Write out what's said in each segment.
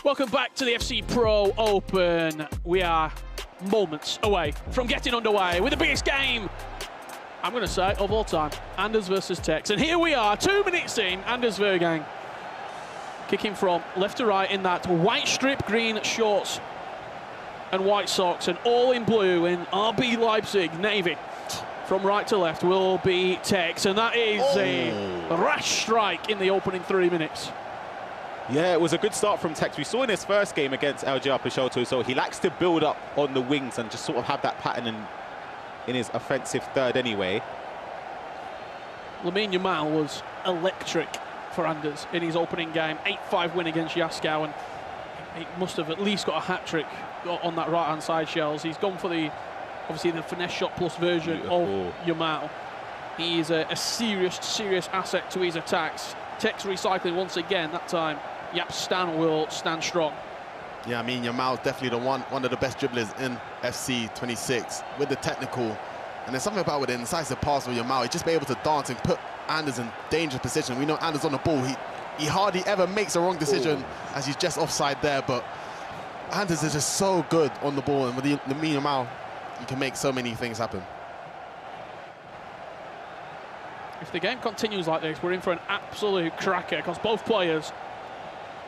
Welcome back to the FC Pro Open. We are moments away from getting underway with the biggest game, I'm going to say, of all time. Anders versus Tex. And here we are, 2 minutes in. Anders Vergang kicking from left to right in that white strip green shorts and white socks, and all in blue in RB Leipzig navy. From right to left will be Tex, and that is a rash strike in the opening 3 minutes. Yeah, it was a good start from Tex. We saw in his first game against LGR Peixoto, so he likes to build up on the wings and just sort of have that pattern in his offensive third anyway. Lamine Yamal was electric for Anders in his opening game. 8-5 win against Yaskau, and he must have at least got a hat-trick on that right-hand side, Shells. He's gone for obviously the finesse shot plus version of Yamal. He is a serious asset to his attacks. Tex recycling once again, that time Jaap Stam will stand strong. Yeah, I mean, Yamal's definitely one of the best dribblers in FC 26 with the technical. And there's something about with the incisive pass with Yamal. He's just be able to dance and put Anders in dangerous position. We know Anders on the ball. He hardly ever makes a wrong decision as he's just offside there. But Anders is just so good on the ball. And with the Yamal, you can make so many things happen. If the game continues like this, we're in for an absolute cracker, because both players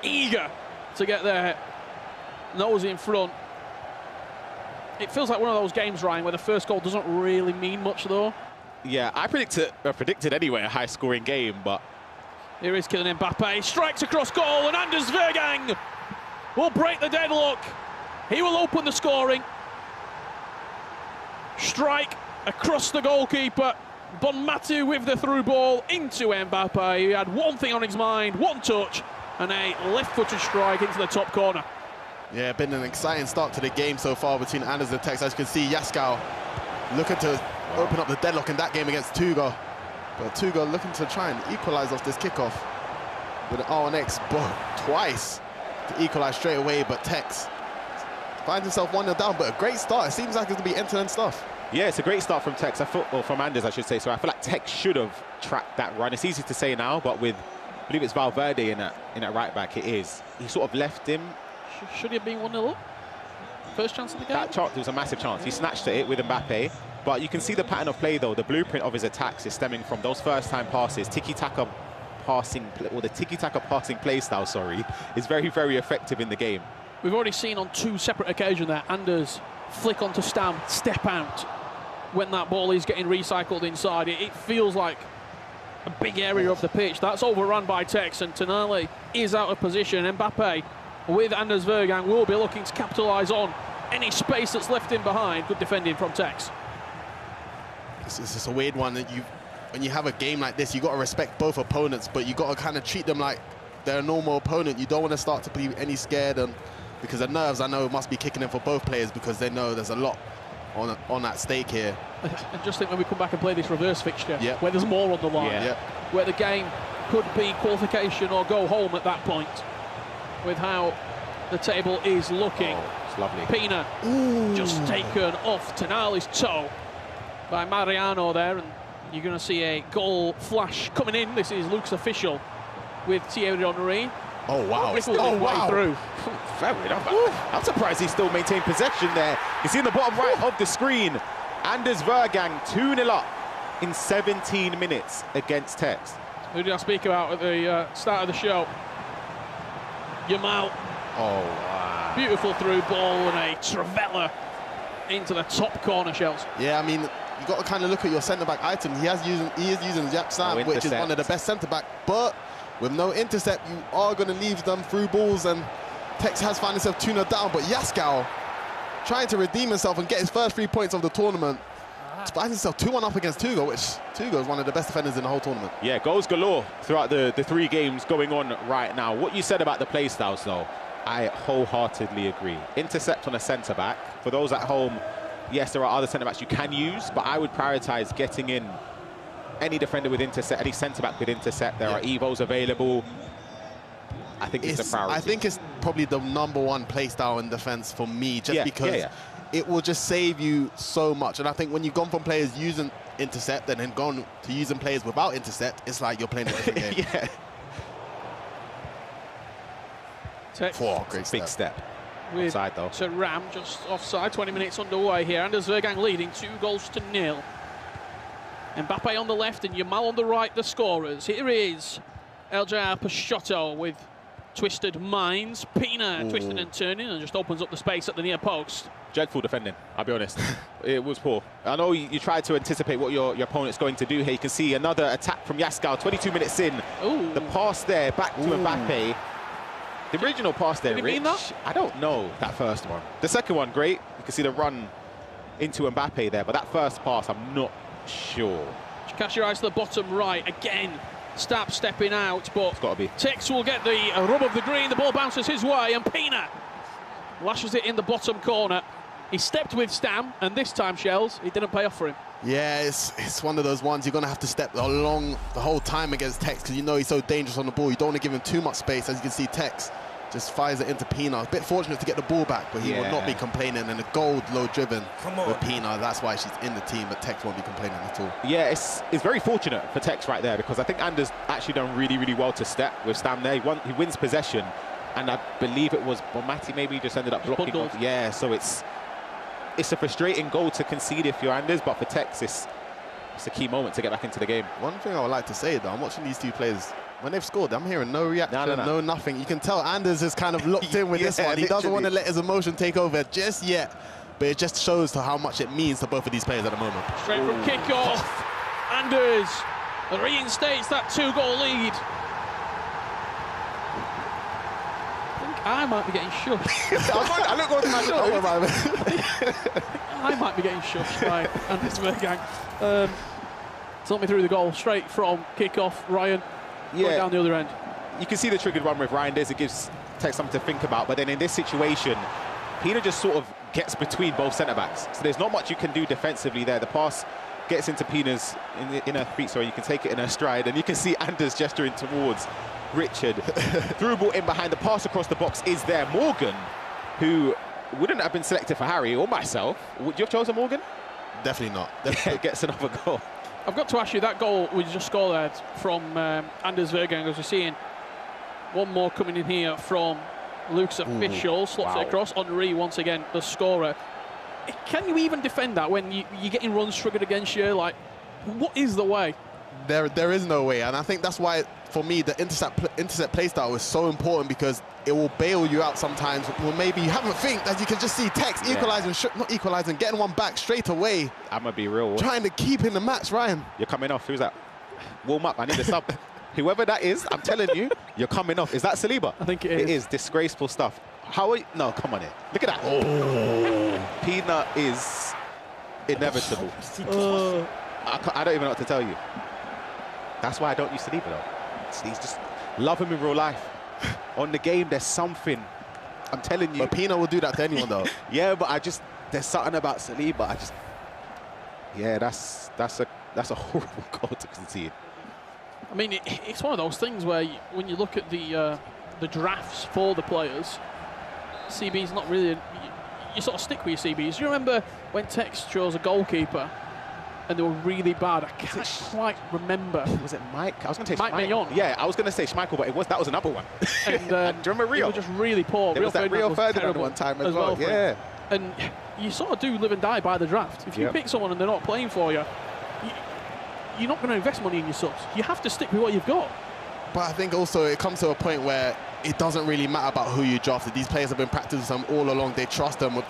eager to get their nose in front. It feels like one of those games, Ryan, where the first goal doesn't really mean much, though. Yeah, I predicted anyway a high-scoring game, but... Here is Kylian Mbappe, strikes across goal, and Anders Vergang will break the deadlock. He will open the scoring. Strike across the goalkeeper. Bonmati with the through ball into Mbappe. He had one thing on his mind, one touch, and a left-footed strike into the top corner. Yeah, been an exciting start to the game so far between Anders and Tex. As you can see, Yaskau looking to open up the deadlock in that game against Tuga. But Tuga looking to try and equalise off this kickoff with an R1X twice to equalise straight away. But Tex finds himself 1-0 down, but a great start. It seems like it's going to be end-to-end stuff. Yeah, it's a great start from Tex, or from Anders, I should say. So I feel like Tex should have tracked that run. It's easy to say now, but with, I believe it's Valverde in that right back, it is. He sort of left him. Should he have been 1-0 up? First chance of the game? That chance, there was a massive chance. He snatched at it with Mbappe, but you can see the pattern of play, though. The blueprint of his attacks is stemming from those first-time passes. Tiki-taka passing, or the tiki-taka passing play style, sorry, is very, very effective in the game. We've already seen on 2 separate occasions there, Anders flick onto Stam, step out when that ball is getting recycled inside. It feels like a big area of the pitch. That's overrun by Tex, and Tonali is out of position. Mbappe with Anders Vergang will be looking to capitalise on any space that's left in behind. Good defending from Tex. It's just a weird one that when you have a game like this, you got to respect both opponents, but you got to kind of treat them like they're a normal opponent. You don't want to start to be any scared, and because the nerves, I know, must be kicking in for both players, because they know there's a lot on at stake here. I just think when we come back and play this reverse fixture, where there's more on the line, where the game could be qualification or go home at that point, with how the table is looking. It's lovely. Pina just taken off Tonali's toe by Mariano there, and you're going to see a goal flash coming in. This is Luke's official with Thierry Henry. Oh, wow. Way through. Fair enough. I'm surprised he still maintained possession there. You see in the bottom right of the screen, Anders Vergang 2-0 up in 17 minutes against Tex. Who did I speak about at the start of the show? Yamal. Oh, wow. Beautiful through ball and a Travella into the top corner, Shells. Yeah, I mean, you got to kind of look at your centre-back item. He is using Jaap Stam, which is one of the best centre-back, but with no intercept, you are going to leave them through balls, and Tex has found himself 2-0 down, but Yaskau trying to redeem himself and get his first 3 points of the tournament. Finds himself 2-1 up against Tuga, which Tuga is one of the best defenders in the whole tournament. Yeah, goals galore throughout the 3 games going on right now. What you said about the play styles, though, I wholeheartedly agree. Intercept on a centre-back. For those at home, yes, there are other centre-backs you can use, but I would prioritise getting in any defender with intercept, any centre-back with intercept. There are Evos available. I think it's a priority. I think it's probably the #1 play style in defence for me, just because it will just save you so much. And I think when you've gone from players using intercept and then gone to using players without intercept, it's like you're playing a different game. Tex Great Big step. with Offside, though. Thuram just offside. 20 minutes underway here. Anders Vergang leading 2-0. Mbappe on the left and Yamal on the right, the scorers. Here is El Jair Peixoto with twisted minds. Pina twisting and turning and just opens up the space at the near post. Dreadful defending, I'll be honest. It was poor. I know you tried to anticipate what your opponent's going to do here. You can see another attack from Yaskal, 22 minutes in. Ooh. The pass there, back to Mbappe. The original pass there, Did he mean that? I don't know, that first one. The second one, great. You can see the run into Mbappe there, but that first pass, I'm not sure. Just cast your eyes to the bottom right. Again, Stapp stepping out, but It's got to be. Tex will get the rub of the green. The ball bounces his way, and Pina lashes it in the bottom corner. He stepped with Stam, and this time, Shells, it didn't pay off for him. Yeah, it's one of those ones you're going to have to step along the whole time against Tex because you know he's so dangerous on the ball. You don't want to give him too much space. As you can see, Tex just fires it into Pina. A bit fortunate to get the ball back, but he will not be complaining. And the goal low driven with Pina. That's why she's in the team, but Tex won't be complaining at all. Yeah, it's very fortunate for Tex right there because I think Anders actually done really, really well to step with Stam there. He wins possession, and I believe it was Bonmati maybe just ended up blocking off. Yeah, so it's a frustrating goal to concede if you're Anders, but for Tex, it's a key moment to get back into the game. One thing I would like to say, though, I'm watching these two players. When they've scored, I'm hearing no reaction, no nothing. You can tell Anders is kind of locked in with this one. He doesn't want to let his emotion take over just yet, but it just shows to how much it means to both of these players at the moment. Straight from kick-off, Anders reinstates that 2-goal lead. I might be getting shushed. I look over my shoulder. I might be getting shushed by Anders Vergang. Took me through the goal straight from kick-off. Ryan going down the other end. You can see the triggered one with Ryan Des. It gives Tex something to think about. But then in this situation, Pina just sort of gets between both centre-backs. So there's not much you can do defensively there. The pass gets into Pina's in her feet, so you can take it in her stride. And you can see Anders gesturing towards Richard. Through ball in behind, the pass across the box is there. Morgan, who wouldn't have been selected for Harry or myself. Would you have chosen Morgan? Definitely not. Definitely gets another goal. I've got to ask you, that goal we just scored there from Anders Vergang, as we're seeing one more coming in here from Luke's official, slots it across. Henry once again, the scorer. Can you even defend that when you're getting runs triggered against you? Like, what is the way? There is no way, and I think that's why, for me, the intercept play style is so important because it will bail you out sometimes. Well, maybe you haven't think that you can just see Tex equalising, not equalising, getting one back straight away. I'm gonna be real. Trying to keep in the match, Ryan. You're coming off. Who's that? Warm up. I need a sub. Whoever that is, I'm telling you, you're coming off. Is that Saliba? I think it is. It is disgraceful stuff. How are you? No, come on here. Look at that. Oh, Pina is inevitable. I don't even know what to tell you. That's why I don't use Saliba though. He's just love him in real life. On the game, there's something. I'm telling you. But Pina will do that to anyone though. Yeah, but there's something about Saliba. Yeah, that's a horrible goal to concede. I mean, it's one of those things where when you look at the drafts for the players, CB's not really. You sort of stick with your CBs. Do you remember when Tex chose a goalkeeper and they were really bad? I can't quite remember. Was it Mike? I was going to say Mike Maignan. Yeah, I was going to say Schmeichel, but that was another one. And, do you remember Rio? They were just really poor. There was that Rio Ferdinand one time as well. Yeah. And you sort of do live and die by the draft. If you pick someone and they're not playing for you, you're not going to invest money in your subs. You have to stick with what you've got. But I think also it comes to a point where it doesn't really matter about who you drafted. These players have been practicing them all along. They trust them.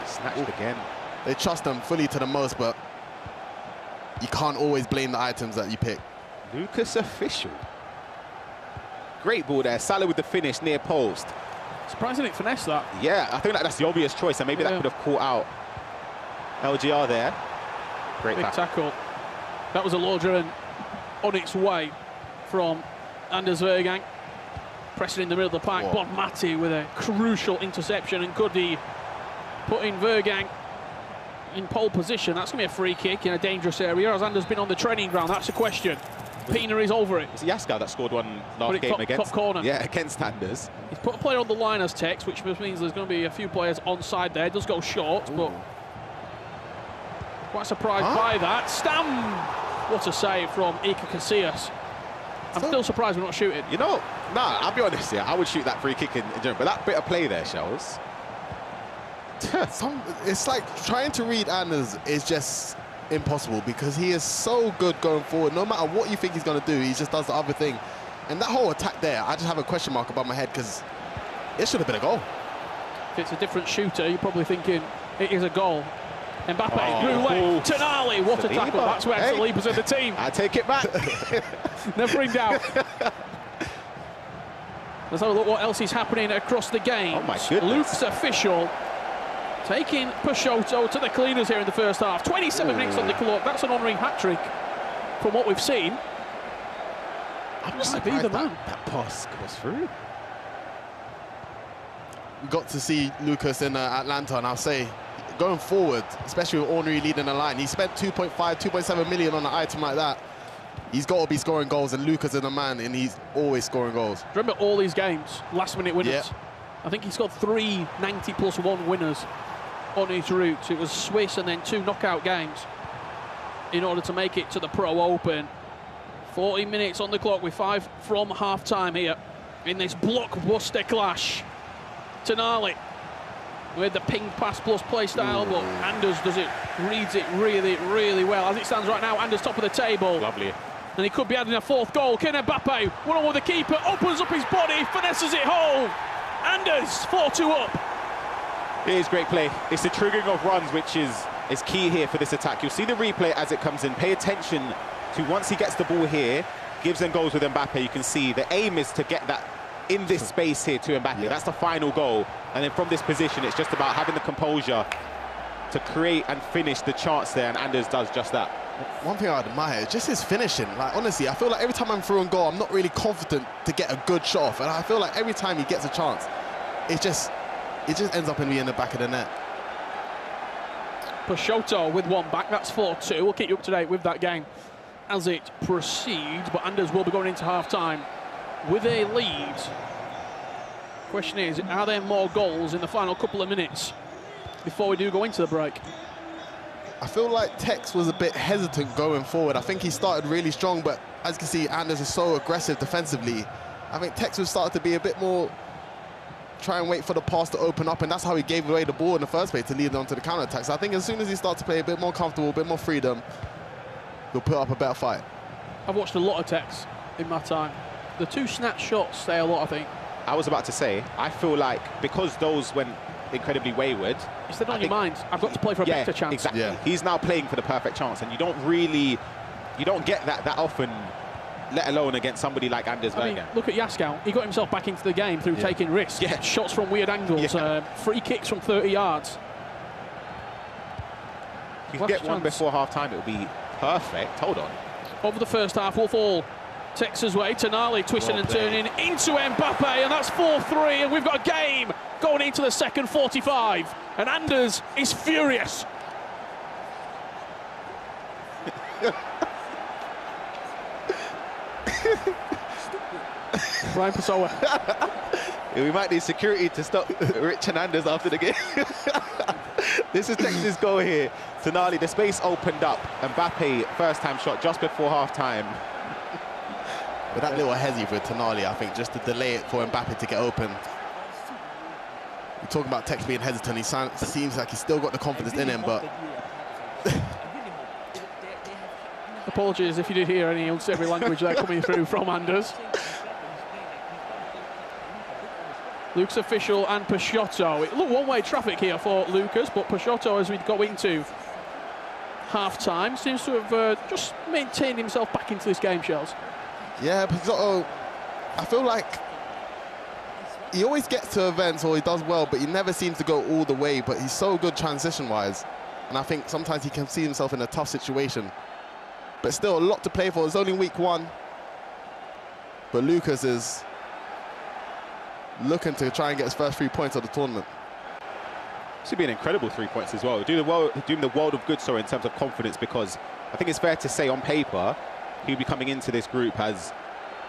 Snatched again. They trust them fully to the most, but you can't always blame the items that you pick. Lucas official. Great ball there. Salah with the finish near post. Surprisingly finesse that. Yeah, I think that's the obvious choice, and maybe that could have caught out LGR there. Great big tackle. That was a loader and on its way from Anders Vergang. Pressing in the middle of the pack. Bonmati with a crucial interception, and Goody putting Vergang in pole position. That's going to be a free kick in a dangerous area. As Anders been on the training ground, that's the question. Pina is over it. It's Yaskar that scored one last game against. Top corner. Yeah, against Anders. He's put a player on the line as Tex, which means there's going to be a few players onside there. It does go short, but quite surprised by that. Stam! What a save from Iker Casillas. I'm still surprised we're not shooting. You know, nah, I'll be honest here. I would shoot that free kick in general, but that bit of play there, Shells. It's like trying to read Anders is just impossible because he is so good going forward. No matter what you think he's going to do, he just does the other thing. And that whole attack there, I just have a question mark above my head because it should have been a goal. If it's a different shooter, you're probably thinking it is a goal. Mbappe grew away. Tonali, what a tackle. That's where Saliba's in the team. I take it back. Never in doubt. Let's have a look what else is happening across the game. Oh my goodness. Luke's official taking Peixoto to the cleaners here in the first half. 27 minutes on the clock. That's an honorary hat-trick from what we've seen. I'm just surprised that pass goes through. We got to see Lucas in Atlanta, and I'll say, going forward, especially with Henry leading the line, he spent 2.5, 2.7 million on an item like that. He's got to be scoring goals, and Lucas is the man, and he's always scoring goals. Remember all these games, last-minute winners. Yeah. I think he's got 3 90+1 winners on his route. It was Swiss and then 2 knockout games in order to make it to the Pro Open. 40 minutes on the clock with 5 from half-time here in this blockbuster clash. Tonali with the ping pass plus play style, but Anders reads it really, really well. As it stands right now, Anders top of the table. Lovely. And he could be adding a 4th goal. Kylian Mbappe, one-on-one with the keeper, opens up his body, finesses it home. Anders, 4-2 up. It is great play. It's the triggering of runs which is key here for this attack. You'll see the replay as it comes in. Pay attention to once he gets the ball here, gives and goes with Mbappe. You can see the aim is to get that in this space here to Mbappe. Yeah. That's the final goal. And then from this position, it's just about having the composure to create and finish the chance there, and Anders does just that. One thing I admire is just his finishing. Like, honestly, I feel like every time I'm through on goal, I'm not really confident to get a good shot off. And I feel like every time he gets a chance, it just ends up in the back of the net. Peixoto with one back, that's 4-2. We'll keep you up to date with that game as it proceeds, but Anders will be going into half-time with a lead. Question is, are there more goals in the final couple of minutes before we do go into the break? I feel like Tex was a bit hesitant going forward. I think he started really strong, but as you can see, Anders is so aggressive defensively. I think Tex was started to be a bit more try and wait for the pass to open up, and that's how he gave away the ball in the first place, to lead on to the counter-attack. So I think as soon as he starts to play a bit more comfortable, a bit more freedom, he'll put up a better fight. I've watched a lot of Tex in my time. The 2 snatch shots say a lot, I think. I was about to say, I feel like because those went incredibly wayward, It's on your mind. I've got to play for a better chance. Exactly. Yeah. He's now playing for the perfect chance, and you don't get that often, let alone against somebody like Anders Bergen. Look at Yaskau. He got himself back into the game through taking risks. Yeah. Shots from weird angles, free kicks from 30 yards. If you can get one before half-time, it would be perfect. Hold on. Over the first half, Wolf Hall Texas way. Tonali twisting and turning into Mbappe, and that's 4-3, and we've got a game going into the second 45, and Anders is furious. Ryan Pessoa. We might need security to stop Rich and Anders after the game. This is Texas' goal here. Tonali, the space opened up. Mbappe, first-time shot just before half-time. But that little hezzy for Tonali, I think, just to delay it for Mbappe to get open. We're talking about Tex being hesitant. He seems like he's still got the confidence in him, but... Apologies if you did hear any unsavory language there coming through from Anders. Luke's official and Peixoto. It looked one-way traffic here for Lucas, but Peixoto, as we go into half-time, seems to have just maintained himself back into this game, Shells. Yeah, Peixoto, I feel like he always gets to events, or he does well, but he never seems to go all the way, but he's so good transition-wise. And I think sometimes he can see himself in a tough situation. But still, a lot to play for. It's only week 1. But Lucas is looking to try and get his first 3 points of the tournament. This would be an incredible 3 points as well. Doing the world of good, sorry, in terms of confidence, because I think it's fair to say on paper, he'll be coming into this group as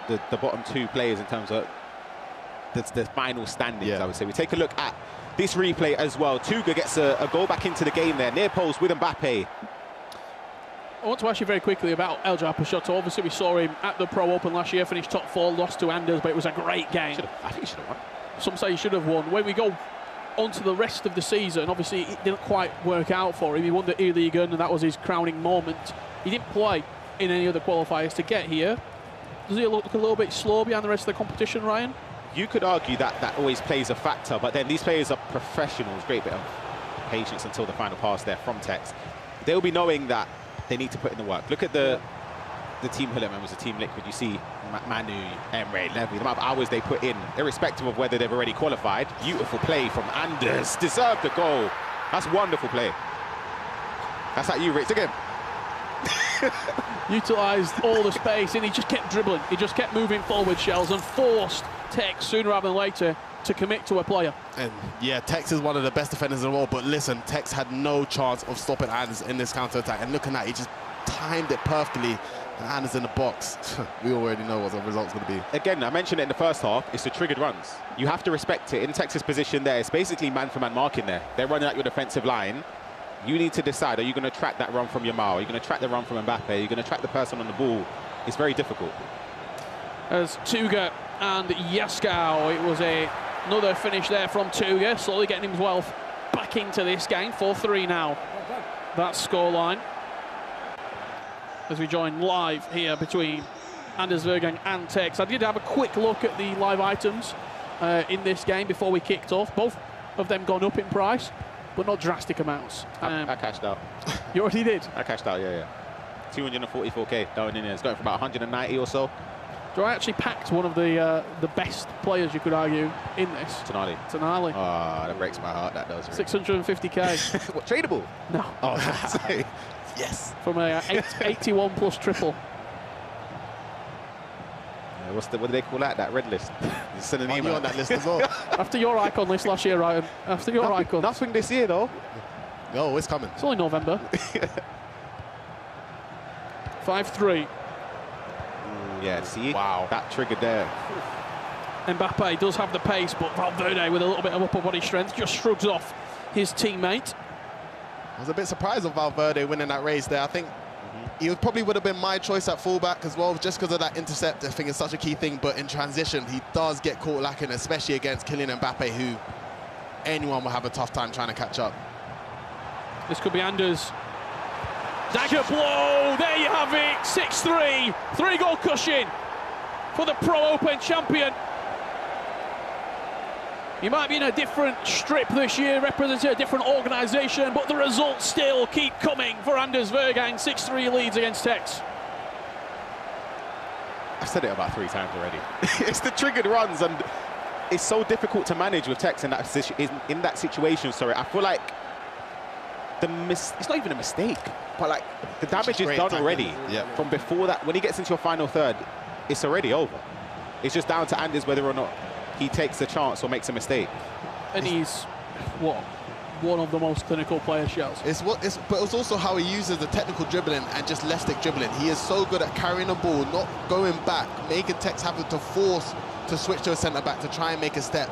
the bottom 2 players in terms of the final standings, I would say. We take a look at this replay as well. Tuga gets a goal back into the game there, near post with Mbappe. want to ask you very quickly about Eljar Peixoto. Obviously, we saw him at the Pro Open last year, finished top 4, lost to Anders, but it was a great game. I think he should have won. Some say he should have won. When we go on to the rest of the season, obviously it didn't quite work out for him. He won the E-Liga, and that was his crowning moment. He didn't play in any other qualifiers to get here. Does he look a little bit slow behind the rest of the competition, Ryan? You could argue that that always plays a factor, but then these players are professionals. Great bit of patience until the final pass there from Tex. They'll be knowing that they need to put in the work. Look at the Team Hullet members, the Team Liquid. You see Manu, Emre, Levy, the amount of hours they put in, irrespective of whether they've already qualified. Beautiful play from Anders. Deserved the goal. That's wonderful play. That's at you, Rich. Again. Utilised all the space, and he just kept dribbling. He just kept moving forward, Shells, and forced Tex sooner rather than later to commit to a player. And yeah, Tex is one of the best defenders in the world, but listen, Tex had no chance of stopping Anders in this counter-attack, and looking at it, he just timed it perfectly, and Anders in the box. We already know what the result's going to be. Again, I mentioned it in the first half, it's the triggered runs. You have to respect it. In Tex's position there, it's basically man-for-man marking there. They're running at your defensive line. You need to decide, are you going to track that run from Yamal? Are you going to track the run from Mbappe? Are you going to track the person on the ball? It's very difficult. As Tuga and Yaskau, it was another finish there from Tuga, slowly getting himself back into this game. 4-3 now, that scoreline. As we join live here between Anders Vergang and Tex. I did have a quick look at the live items in this game before we kicked off. Both of them gone up in price, but not drastic amounts. I cashed out. You already did? I cashed out, yeah. 244k down in there. It's going for about 190 or so. So I actually packed one of the best players, you could argue, in this. Tonali. Tonali. Oh, that breaks my heart, that does. 650k. What, tradable? No. Oh, yes. From a 81 plus triple. What do they call that red list? You send an email on that list as well. After your icon list last year, Ryan. After your icon. Nothing this year, though. No, it's coming. It's only November. 5-3. Yeah, see? Wow. That triggered there. Mbappe does have the pace, but Valverde, with a little bit of upper body strength, just shrugs off his teammate. I was a bit surprised of Valverde winning that race there. I think he probably would have been my choice at fullback as well, just because of that intercept. I think it's such a key thing, but in transition, he does get caught lacking, especially against Kylian Mbappe, who anyone will have a tough time trying to catch up. This could be Anders. Dagger blow, there you have it, 6-3, 3-goal cushion for the Pro Open champion. He might be in a different strip this year, representing a different organisation, but the results still keep coming for Anders Vergang. 6-3 leads against Tex. I've said it about 3 times already. It's the triggered runs, and it's so difficult to manage with Tex in that situation. Sorry, I feel like it's not even a mistake, but like the damage is done already. Yeah. From before that, when he gets into your final third, it's already over. It's just down to Anders whether or not he takes the chance or makes a mistake. And he's, what, one of the most clinical players, Shells. But it's also how he uses the technical dribbling and just left stick dribbling. He is so good at carrying the ball, not going back, making Tex have to force to switch to a centre-back to try and make a step,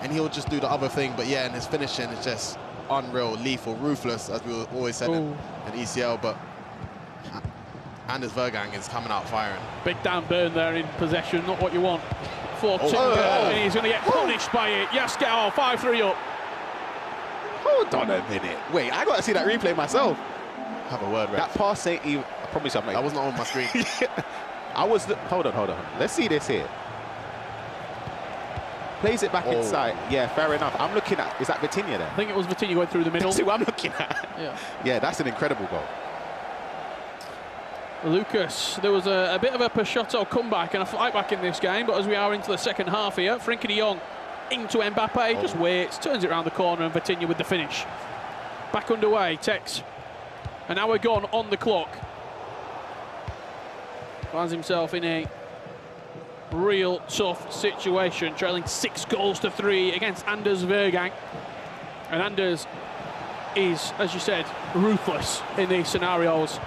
and he'll just do the other thing. But yeah, and his finishing is just unreal, lethal, ruthless, as we always said in ECL. But Anders Vergang is coming out firing. Big down burn there in possession, not what you want. 4-2, and he's going to get punished by it. Yaskau, 5-3 up. Hold on a minute. Wait, I got to see that replay myself. Have a word, Rex. That pass ain't even... I promise you, I was not on my screen. Hold on. Let's see this here. Plays it back inside. Yeah, fair enough. I'm looking at... Is that Vitinha there? I think it was Vitinha going through the middle. That's who I'm looking at. Yeah, that's an incredible goal. Lucas, there was a bit of a Peixoto comeback and a fight back in this game, but as we are into the second half here, Frenkie de Jong into Mbappe, just waits, turns it around the corner, and Vitinha with the finish. Back underway, Tex. An hour gone on the clock. Finds himself in a real tough situation, trailing 6-3 against Anders Vergang. And Anders is, as you said, ruthless in these scenarios.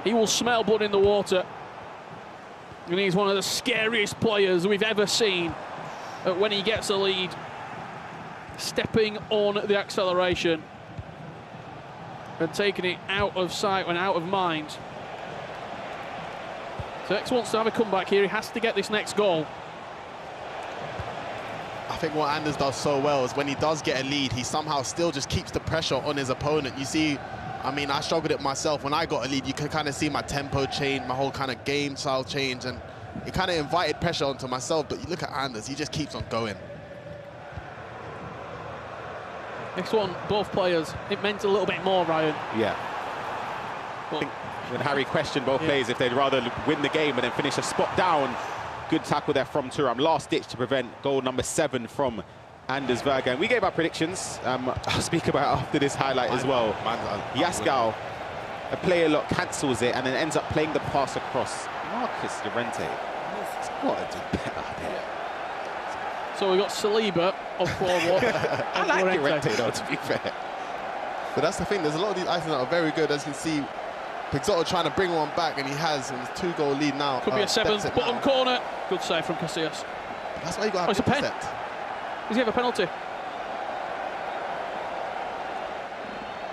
He will smell blood in the water. And he's one of the scariest players we've ever seen when he gets a lead. Stepping on the acceleration. and taking it out of sight and out of mind. Tex wants to have a comeback here. He has to get this next goal. I think what Anders does so well is when he does get a lead, he somehow still just keeps the pressure on his opponent. You see, I mean, I struggled it myself. When I got a lead, you could kind of see my tempo change, my whole kind of game style change, and it kind of invited pressure onto myself. But you look at Anders, he just keeps on going. Next one, both players. It meant a little bit more, Ryan. Yeah. But I think when Harry questioned both players if they'd rather win the game and then finish a spot down, good tackle there from Thuram. Last ditch to prevent goal number 7 from Anders Vergaeren. We gave our predictions. I'll speak about after this highlight as well. Yaskau, a player look, cancels it and then ends up playing the pass across. Marcus Llorente. He's got to do better there. So we've got Saliba on forward. I like Llorente though, to be fair. But that's the thing, there's a lot of these items that are very good. As you can see, Pixoto trying to bring one back, and he has, and it's 2-goal lead now. Could be a 7th, bottom corner. Good save from Casillas. That's why you got to have it's a pen. intercept. Does he have a penalty?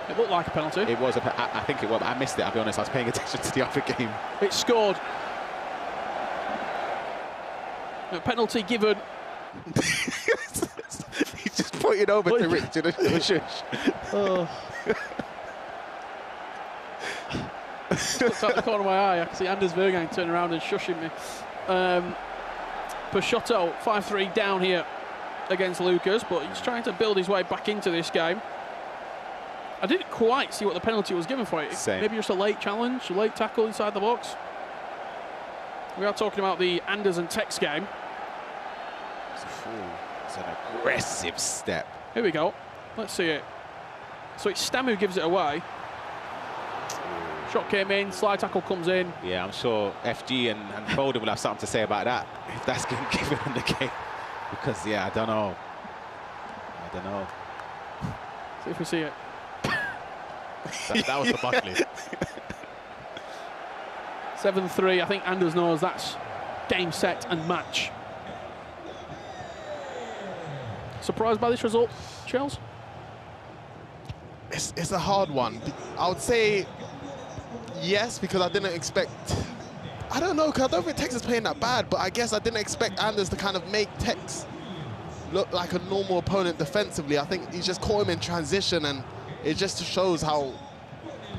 It looked like a penalty. It was I think it was. I missed it, I'll be honest. I was paying attention to the other game. It's scored. A penalty given. He's just pointing over to Richard. Oh. Looked out the corner of my eye. I can see Anders Vergaeren turning around and shushing me. Peixoto 5-3 down here against Lucas, but he's trying to build his way back into this game. I didn't quite see what the penalty was given for it. Same. Maybe just a late challenge, a late tackle inside the box. We are talking about the Anders and Tex game. It's an aggressive step. Here we go. Let's see it. So it's Stam who gives it away. Shot came in, slide tackle comes in. Yeah, I'm sure FG and Foden will have something to say about that, if that's been given in the game. Because, yeah, I don't know. See if we see it. That was the Buckley. 7-3, I think Anders knows that's game, set and match. Surprised by this result, Chels? It's a hard one. I would say yes, because I didn't expect... I don't know, because I don't think Tex is playing that bad, but I guess I didn't expect Anders to kind of make Tex look like a normal opponent defensively. I think he's just caught him in transition, and it just shows how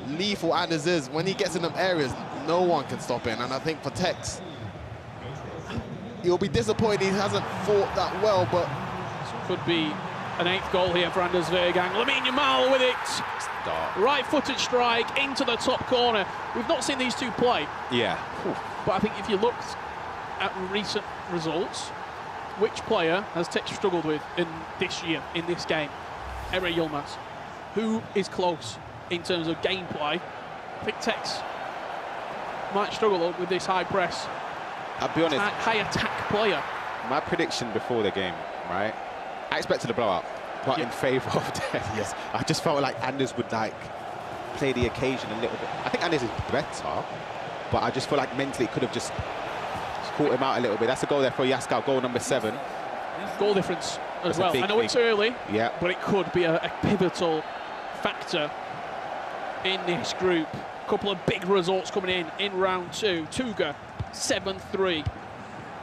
lethal Anders is. When he gets in them areas, no one can stop him. And I think for Tex, he'll be disappointed he hasn't fought that well, but... Could be an 8th goal here for Anders Vergaeren. Lamine Yamal with it. Right-footed strike into the top corner. We've not seen these two play. Yeah. But I think if you looked at recent results, which player has Tex struggled with in this year, in this game? Emre Yilmaz. Who is close in terms of gameplay? I think Tex might struggle with this high press. I'll be honest. High attack player. My prediction before the game, right? I expected a blowout, but in favour of Tex. Yes. I just felt like Anders would play the occasion a little bit. I think Anders is better, but I just feel like mentally it could have just caught him out a little bit. That's a goal there for Yaskau, goal number 7. Goal difference as well. I know it's early, but it could be a pivotal factor in this group. A couple of big results coming in round 2. Tuga 7-3,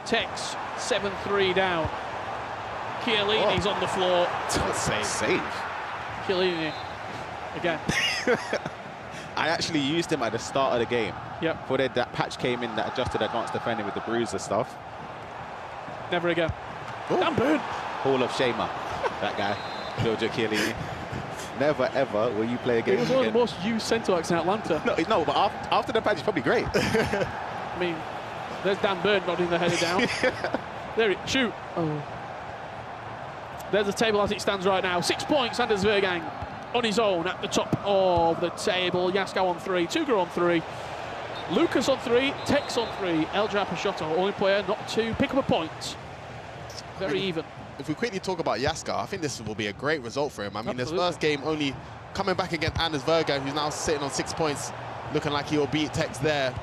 Tex 7-3 down. Chiellini's on the floor. Save. Chiellini again. I actually used him at the start of the game. Yep. Before that patch came in that adjusted advanced defending with the bruiser stuff. Never again. Dan Burn. Hall of Shamer, that guy, Giorgio Chiellini. Never ever will you play a game He was one of the most used centre-backs in Atlanta. No, but after the patch, he's probably great. I mean, there's Dan Burn nodding the header down. There it, shoot. Oh. There's the table as it stands right now. 6 points, Anders Vergaeren on his own at the top of the table. Yaskau on 3, Tuga on 3, Lucas on 3, Tex on 3, Eldra Peixoto, only player not to pick up a point. Very even. If we quickly talk about Yaskau, I think this will be a great result for him. I mean, his first game only coming back against Anders Vergaeren, who's now sitting on 6 points, looking like he'll beat Tex there.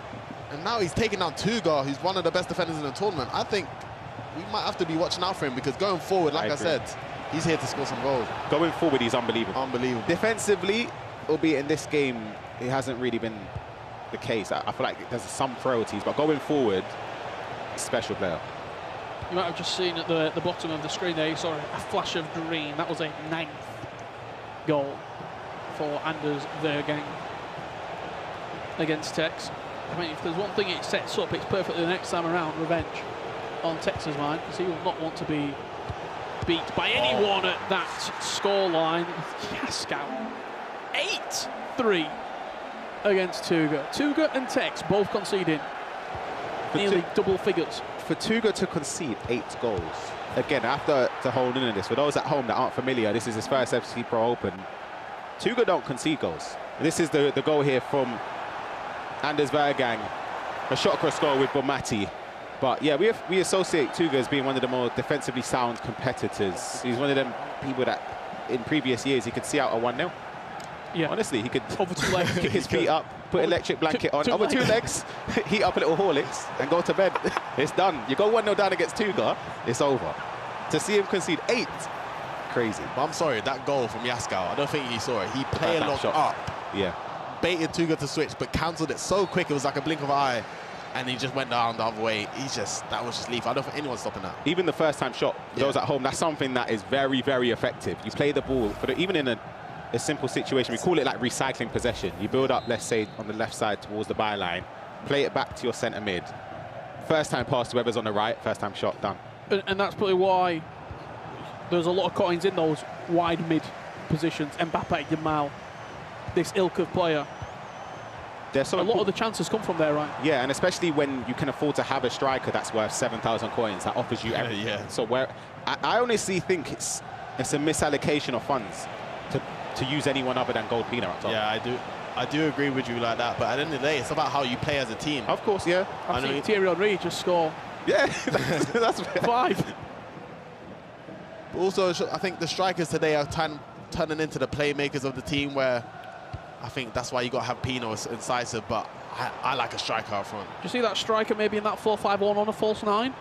And now he's taking down Tuga, who's one of the best defenders in the tournament. I think we might have to be watching out for him, because going forward, like I said, he's here to score some goals. Going forward, he's unbelievable. Unbelievable. Defensively, albeit in this game, it hasn't really been the case. I feel like there's some frailties, but going forward, special player. You might have just seen at the bottom of the screen there, you saw a flash of green. That was a 9th goal for Anders Vergang against Tex. I mean, if there's one thing it sets up, it's perfectly the next time around, revenge on Tex's mind, because he will not want to be beat by anyone at that scoreline. Yaskow, 8-3 against Tuga. Tuga and Tex both conceding nearly double figures. For Tuga to concede 8 goals, again, I have to hold in on this. For those at home that aren't familiar, this is his first FC Pro Open. Tuga don't concede goals. This is the goal here from Anders Vergang, a shot cross goal with Bomati. But yeah, we associate Tuga as being one of the more defensively sound competitors. He's one of them people that in previous years he could see out a 1-0. Yeah. Honestly, he could over 2 legs, kick his feet up, put electric blanket on, over 2 legs, heat up a little Horlicks and go to bed. It's done. You go 1-0 down against Tuga, it's over. To see him concede 8, crazy. But I'm sorry, that goal from Yaskow, I don't think he saw it. He played along up, yeah, baited Tuga to switch, but cancelled it so quick, it was like a blink of an eye, and he just went down the other way. That was just lethal. I don't think anyone's stopping that. Even the first time shot, for those at home, that's something that is very, very effective. You play the ball, even in a simple situation, we call it like recycling possession. You build up, let's say, on the left side towards the byline, play it back to your centre mid. First time pass to whoever's on the right, first time shot, done. And that's probably why there's a lot of coins in those wide mid positions. Mbappe, Yamal, this ilk of player. A lot of the chances come from there, right? Yeah, and especially when you can afford to have a striker that's worth 7,000 coins, that offers you everything. Yeah. So I honestly think it's a misallocation of funds to use anyone other than Gold Pina up top. Yeah, I do agree with you like that, but at the end of the day, it's about how you play as a team. Of course, yeah. I've seen Thierry Henry just score. Yeah, that's 5. But also, I think the strikers today are turning into the playmakers of the team, where I think that's why you got to have Pino incisive, but I like a striker up front. Do you see that striker maybe in that 4-5-1 on a false 9?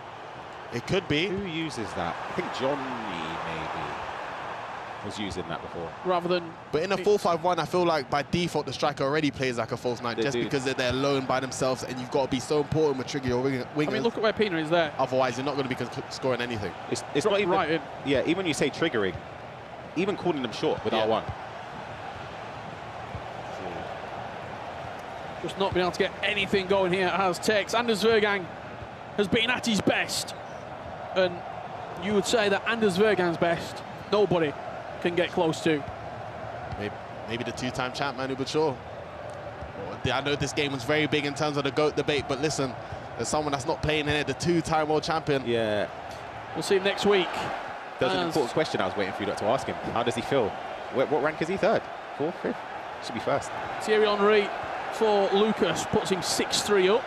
It could be. Who uses that? I think Johnny maybe was using that before. Rather than... But in a 4-5-1, I feel like by default the striker already plays like a false 9, just because they're alone by themselves, and you've got to be so important with trigger your wingers. I mean, look at where Pina is there. Otherwise, you're not going to be scoring anything. It's not even... Right in. Yeah, even when you say triggering, even calling them short with R1. Just not being able to get anything going here as Tex. Anders Vergang has been at his best. And you would say that Anders Vergang's best, nobody can get close to. Maybe the 2-time champ, Manu Bachor. I know this game was very big in terms of the GOAT debate, but listen, there's someone that's not playing in it, the 2-time world champion. Yeah. We'll see him next week. There's an important question I was waiting for you to ask him. How does he feel? What rank is he? 3rd? 4th? 5th? Should be 1st. Thierry Henry for Lucas puts him 6-3 up.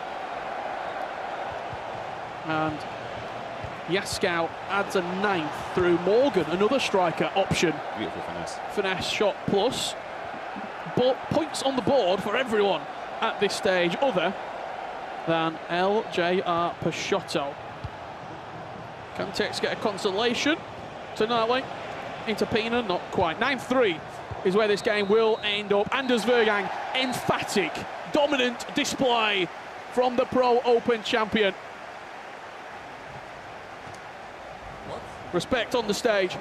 And Yaskow adds a 9th through Morgan, another striker option. Beautiful finesse. Finesse shot plus. But points on the board for everyone at this stage other than LJR Peixoto. Can Tex get a consolation tonight? Into Pina, not quite. 9-3 is where this game will end up. Anders Vergang, emphatic, dominant display from the Pro Open champion. Respect on the stage.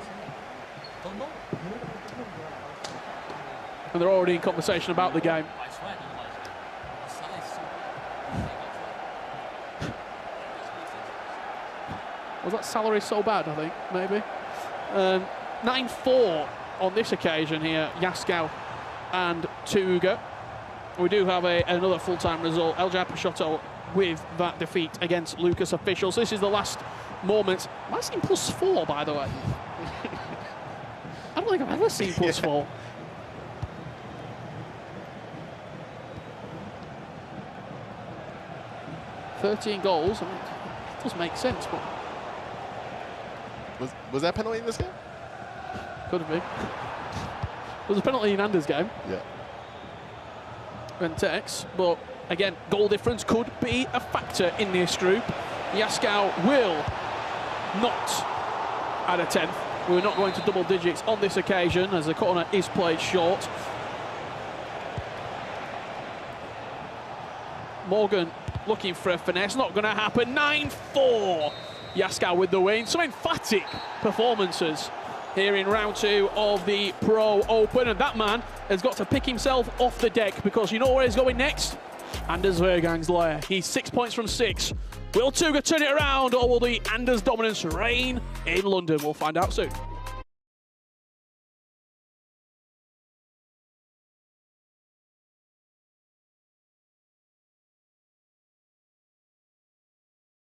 And they're already in conversation about the game. Was that salary so bad, I think, maybe? 9-4 on this occasion here, Yaskow and Tuga. We do have another full-time result. LJ Peixoto with that defeat against Lucas officials. This is the last moment. Am I seeing +4, by the way? I don't think I've ever seen +4. 13 goals. I mean, it does make sense, but... Was there a penalty in this game? Could have been. There was a penalty in Anders' game. Yeah. And Tex, but again, goal difference could be a factor in this group. Yaskow will not add a 10th. We're not going to double digits on this occasion as the corner is played short. Morgan looking for a finesse, not going to happen. 9-4. Yaskar with the win. Some emphatic performances here in round 2 of the Pro Open, and that man has got to pick himself off the deck, because you know where he's going next? Anders Vergang's lair. He's 6 points from 6. Will Tuga turn it around, or will the Anders dominance reign in London? We'll find out soon.